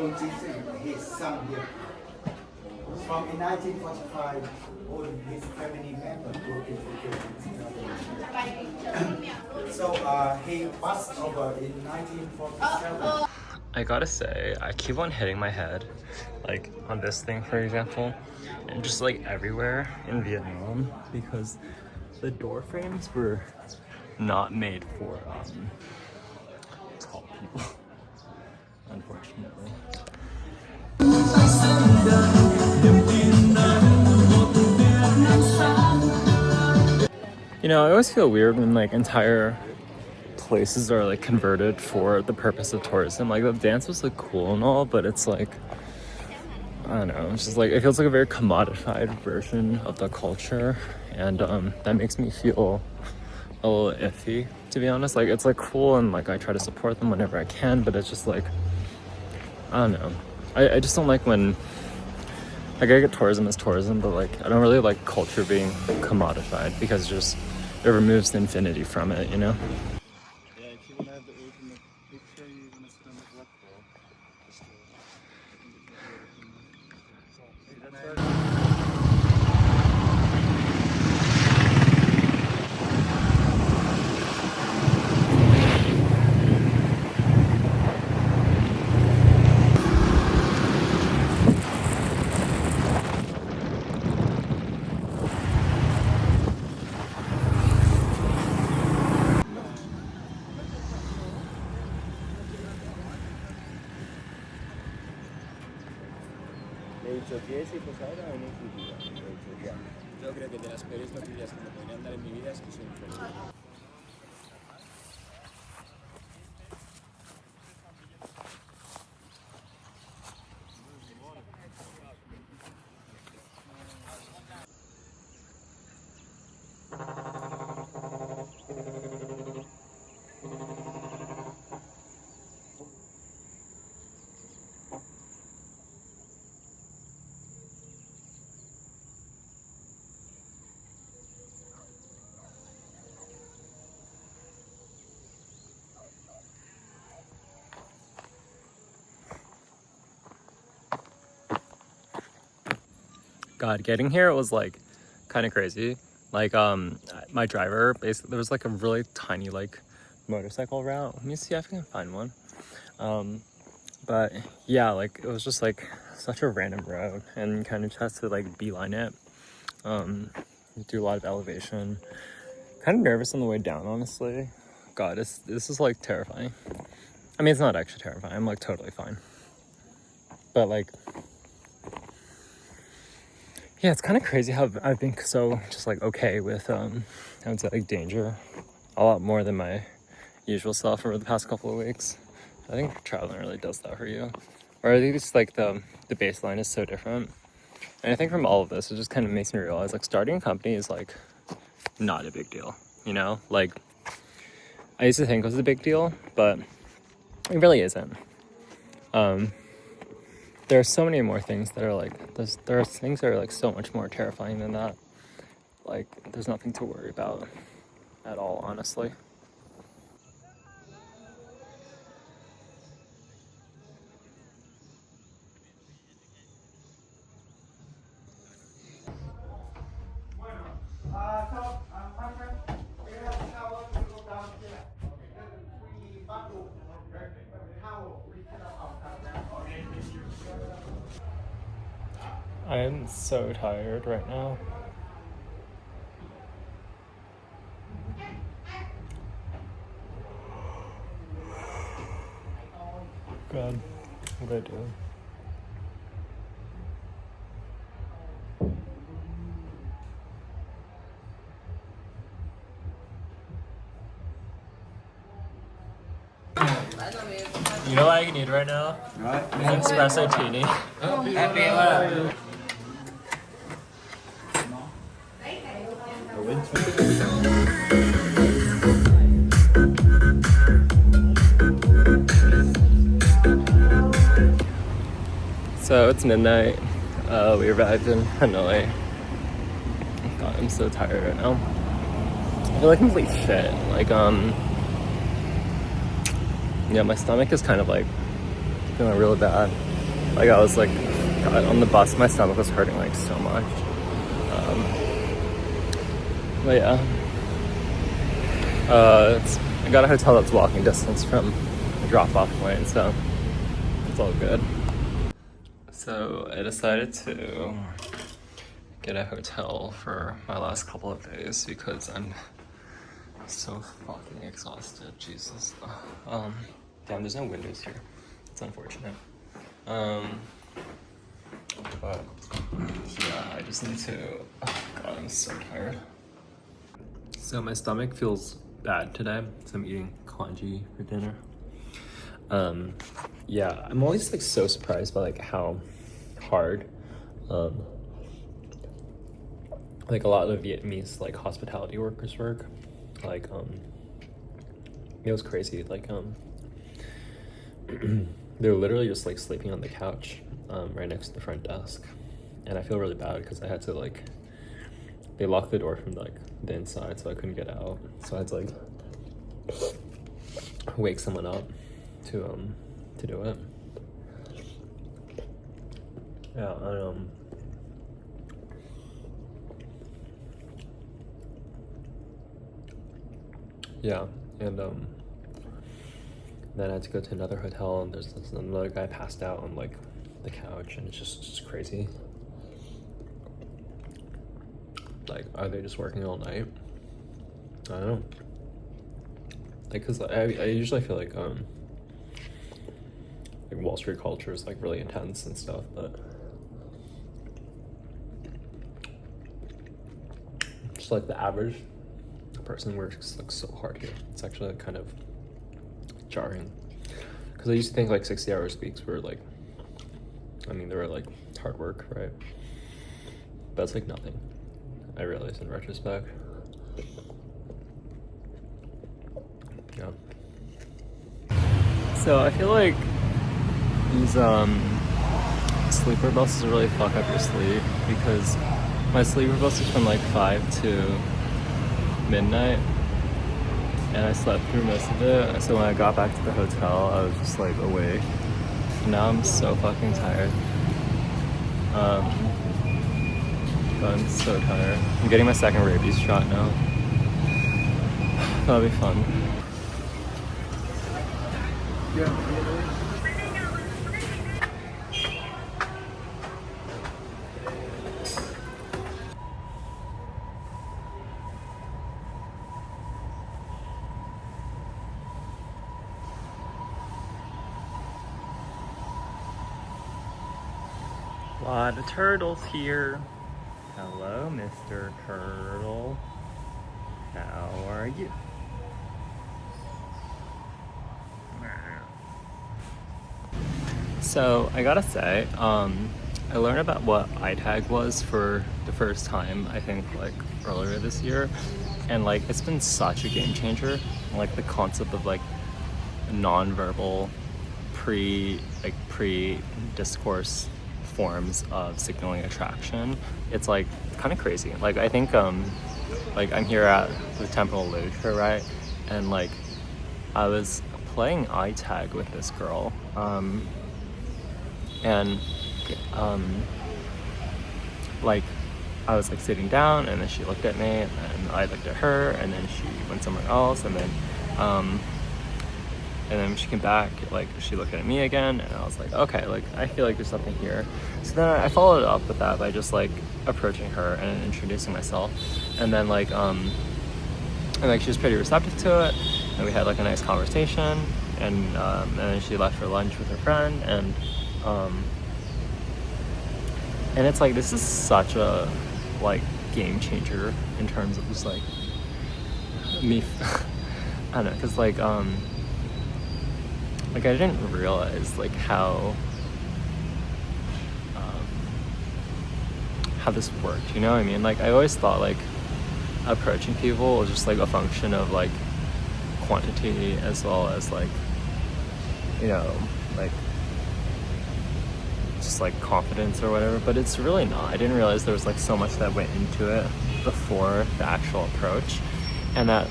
his son here. From in 1945, all his family members working for So he passed over in 1947. I gotta say, I keep on hitting my head, like on this thing, for example, and just like everywhere in Vietnam, because the door frames were not made for tall people, unfortunately. You know, I always feel weird when like entire places are like converted for the purpose of tourism. Like the dance was like cool and all, but it's like, I don't know, it's just like, it feels like a very commodified version of the culture, and that makes me feel a little iffy, to be honest. Like it's like cool, and like I try to support them whenever I can, but it's just like, I don't know, I just don't like when, like, I get tourism as tourism, but like I don't really like culture being commodified, because just it removes the infinity from it, you know? Yeah, if you want to have the ultimate picture, you're going to sit on the rock wall. Le he dicho, ¿quieres ir pues ahora o no incluida? Le he dicho, ya. Yo creo que de las peores noticias que me podrían dar en mi vida es que soy infeliz. God, getting here was like kind of crazy. Like my driver, basically there was like a really tiny like motorcycle route. Let me see if I can find one. But yeah, like it was just like such a random road, and you kind of just have to like beeline it. Do a lot of elevation. Kind of nervous on the way down, honestly. God, this is like terrifying. I mean, it's not actually terrifying. I'm like totally fine. But like, yeah, it's kind of crazy how I've been so just like okay with I would say like danger, a lot more than my usual self over the past couple of weeks. I think traveling really does that for you, or at least like the baseline is so different. And I think from all of this, it just kind of makes me realize like starting a company is like not a big deal, you know? Like I used to think it was a big deal, but it really isn't. There are so many more things that are like, there are things that are like so much more terrifying than that. Like, there's nothing to worry about at all, honestly. My friend, we have a shower to go downstairs. We bathroom, towel, we cannot outside. I am so tired right now. God, what do I do? You know what I need right now? Right. An espresso teeny. So it's midnight. We arrived in Hanoi. God, I'm so tired right now. I feel like complete shit. Like yeah, my stomach is kind of like feeling really bad. Like I was like, God, on the bus, my stomach was hurting like so much. But yeah, I got a hotel that's walking distance from the drop-off point, so it's all good. So I decided to get a hotel for my last couple of days because I'm so fucking exhausted. Jesus. Damn, there's no windows here. It's unfortunate. But yeah, I just need to. Oh God, I'm so tired. So my stomach feels bad today, so I'm eating congee for dinner. Yeah, I'm always like so surprised by like how hard like a lot of the Vietnamese like hospitality workers work. Like it was crazy. Like they're literally just like sleeping on the couch right next to the front desk, and I feel really bad because I had to like, they locked the door from like the inside, so I couldn't get out, so I had to like wake someone up to do it. Yeah, yeah, and then I had to go to another hotel, and there's another guy passed out on like the couch, and it's just crazy. Like, are they just working all night? I don't know. Like, cause I usually feel like Wall Street culture is like really intense and stuff, but just like the average person works like so hard here. It's actually like, kind of jarring, because I used to think like 60 hours weeks were like, I mean, they were like hard work, right? But it's like nothing, I realize in retrospect. Yeah. So I feel like these sleeper buses really fuck up your sleep, because my sleeper bus is from like 5 to midnight, and I slept through most of it. So when I got back to the hotel, I was just like awake. Now I'm so fucking tired. But I'm so tired. I'm getting my second rabies shot now. That'll be fun. Lot of turtles here. Hello, Mr. Turtle. How are you? So I gotta say, I learned about what iTag was for the first time, I think like earlier this year, and like it's been such a game changer. Like the concept of like non-verbal pre-discourse forms of signaling attraction, it's like kind of crazy. Like I think like I'm here at the Temple Literature, right, and like I was playing iTag with this girl, and like I was like sitting down, and then she looked at me, and then I looked at her, and then she went somewhere else, and then she came back, like she looked at me again, and I was like, okay, like I feel like there's something here. So then I followed up with that by just like approaching her and introducing myself, and then like and like she was pretty receptive to it, and we had like a nice conversation, and then she left for lunch with her friend, and it's like, this is such a like game changer in terms of just like me I don't know, because like I didn't realize like how this worked, you know what I mean? Like I always thought like approaching people was just like a function of like quantity as well as like, you know, like just like confidence or whatever, but it's really not. I didn't realize there was like so much that went into it before the actual approach, and that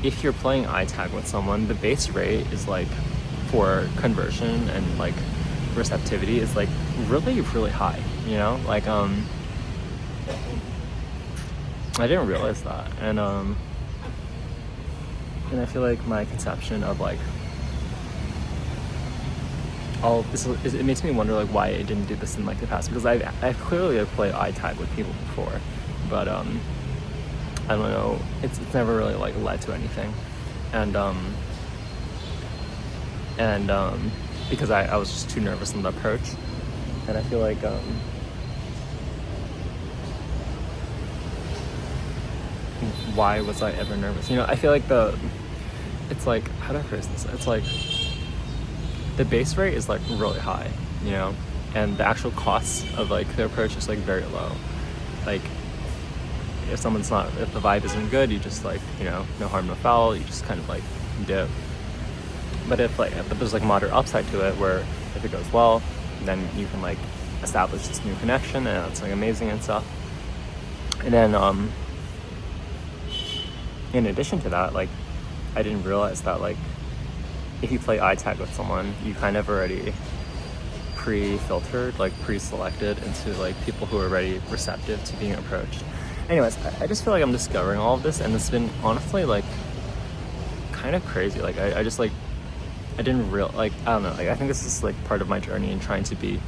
if you're playing iTag with someone, the base rate is like for conversion and like receptivity is like really, really high, you know? Like I didn't realize that. And I feel like my conception of like all this, it makes me wonder like why I didn't do this in like the past, because I've clearly played eye tag with people before, but I don't know, it's never really like led to anything. And because I was just too nervous in the approach. And I feel like why was I ever nervous? You know, I feel like it's like, how do I phrase this? It's like the base rate is like really high, you know, and the actual costs of like the approach is like very low. Like if the vibe isn't good, you just like, you know, no harm, no foul, you just kind of like dip. But there's like moderate upside to it, where if it goes well, then you can like establish this new connection, and it's like amazing and stuff. And then in addition to that, like I didn't realize that like if you play eye tag with someone, you kind of already pre-filtered, like pre-selected into like people who are already receptive to being approached. Anyways, I just feel like I'm discovering all of this, and it's been honestly like kind of crazy. Like I just like, I didn't like, I don't know, like I think this is like part of my journey in trying to be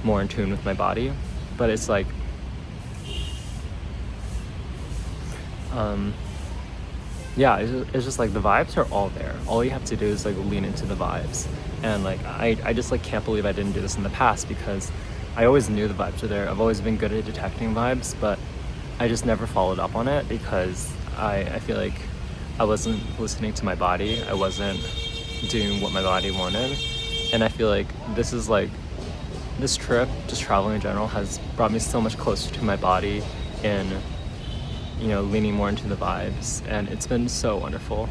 more in tune with my body. But it's like yeah, it's just like the vibes are all there. All you have to do is like lean into the vibes. And like I just like can't believe I didn't do this in the past, because I always knew the vibes are there. I've always been good at detecting vibes, but I just never followed up on it, because I feel like I wasn't listening to my body. I wasn't doing what my body wanted. And I feel like this is like, this trip, just traveling in general, has brought me so much closer to my body in, you know, leaning more into the vibes, and it's been so wonderful.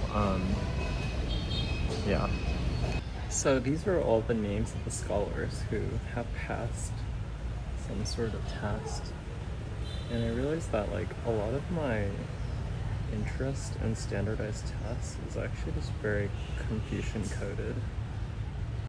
Yeah. So these are all the names of the scholars who have passed some sort of test. And I realized that like a lot of my interest in standardized tests is actually just very Confucian coded.